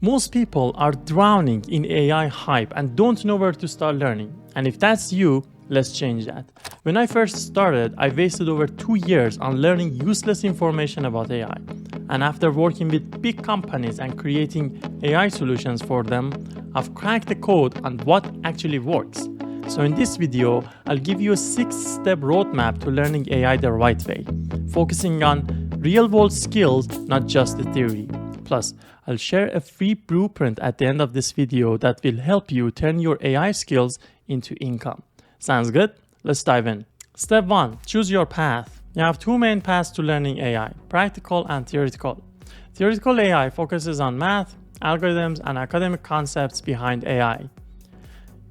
Most people are drowning in AI hype and don't know where to start learning. And if that's you, let's change that. When I first started, I wasted over 2 years on learning useless information about AI. And after working with big companies and creating AI solutions for them, I've cracked the code on what actually works. So in this video, I'll give you a 6-step roadmap to learning AI the right way, focusing on real-world skills, not just the theory. Plus, I'll share a free blueprint at the end of this video that will help you turn your AI skills into income. Sounds good? Let's dive in. Step 1. Choose your path. You have 2 main paths to learning AI, practical and theoretical. Theoretical AI focuses on math, algorithms, and academic concepts behind AI.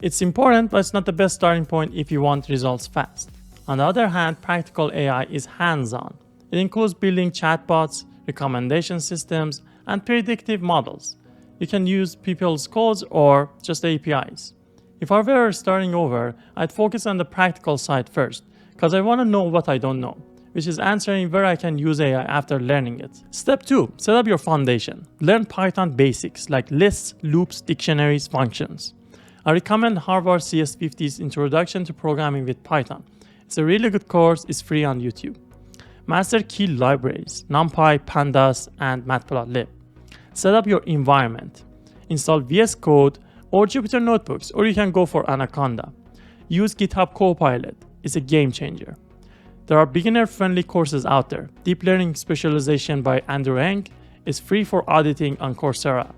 It's important, but it's not the best starting point if you want results fast. On the other hand, practical AI is hands-on. It includes building chatbots, recommendation systems, and predictive models. You can use people's codes or just APIs. If I were starting over, I'd focus on the practical side first, because I want to know what I don't know, which is answering where I can use AI after learning it. Step 2. Set up your foundation. Learn Python basics like lists, loops, dictionaries, functions. I recommend Harvard CS50's Introduction to Programming with Python. It's a really good course, it's free on YouTube. Master key libraries, NumPy, Pandas, and Matplotlib. Set up your environment. Install VS Code or Jupyter Notebooks, or you can go for Anaconda. Use GitHub Copilot. It's a game changer. There are beginner-friendly courses out there. Deep Learning Specialization by Andrew Ng is free for auditing on Coursera.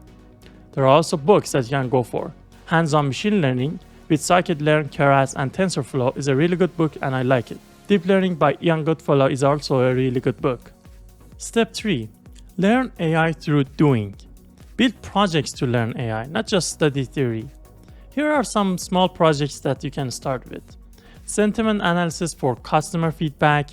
There are also books that you can go for. Hands-on Machine Learning with Scikit-learn, Keras, and TensorFlow is a really good book and I like it. Deep Learning by Ian Goodfellow is also a really good book. Step 3. Learn AI through doing. Build projects to learn AI, not just study theory. Here are some small projects that you can start with. Sentiment analysis for customer feedback,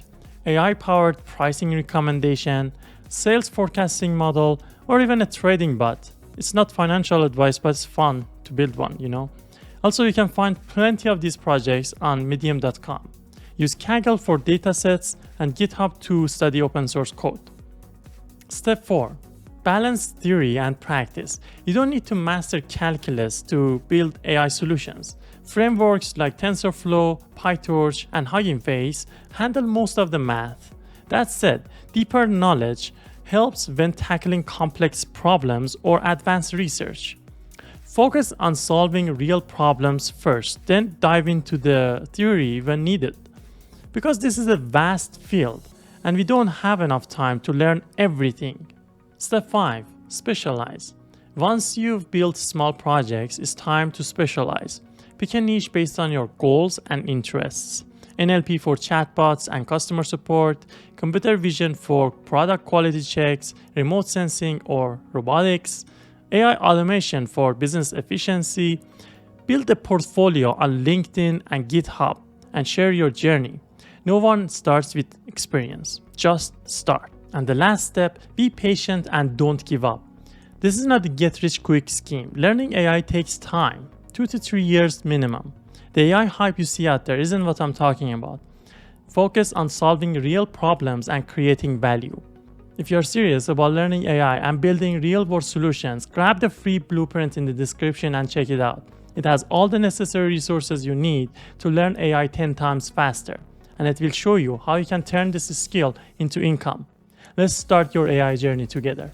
AI-powered pricing recommendation, sales forecasting model, or even a trading bot. It's not financial advice, but it's fun to build one, Also, you can find plenty of these projects on medium.com. Use Kaggle for datasets and GitHub to study open source code. Step 4. Balance theory and practice. You don't need to master calculus to build AI solutions. Frameworks like TensorFlow, PyTorch, and Hugging Face handle most of the math. That said, deeper knowledge helps when tackling complex problems or advanced research. Focus on solving real problems first, then dive into the theory when needed. Because this is a vast field, and we don't have enough time to learn everything. Step 5. Specialize. Once you've built small projects, it's time to specialize. Pick a niche based on your goals and interests. NLP for chatbots and customer support, computer vision for product quality checks, remote sensing or robotics, AI automation for business efficiency. Build a portfolio on LinkedIn and GitHub and share your journey. No one starts with experience, just start. And the last step, be patient and don't give up. This is not a get-rich-quick scheme. Learning AI takes time, 2 to 3 years minimum. The AI hype you see out there isn't what I'm talking about. Focus on solving real problems and creating value. If you're serious about learning AI and building real-world solutions, grab the free blueprint in the description and check it out. It has all the necessary resources you need to learn AI 10 times faster. And it will show you how you can turn this skill into income. Let's start your AI journey together.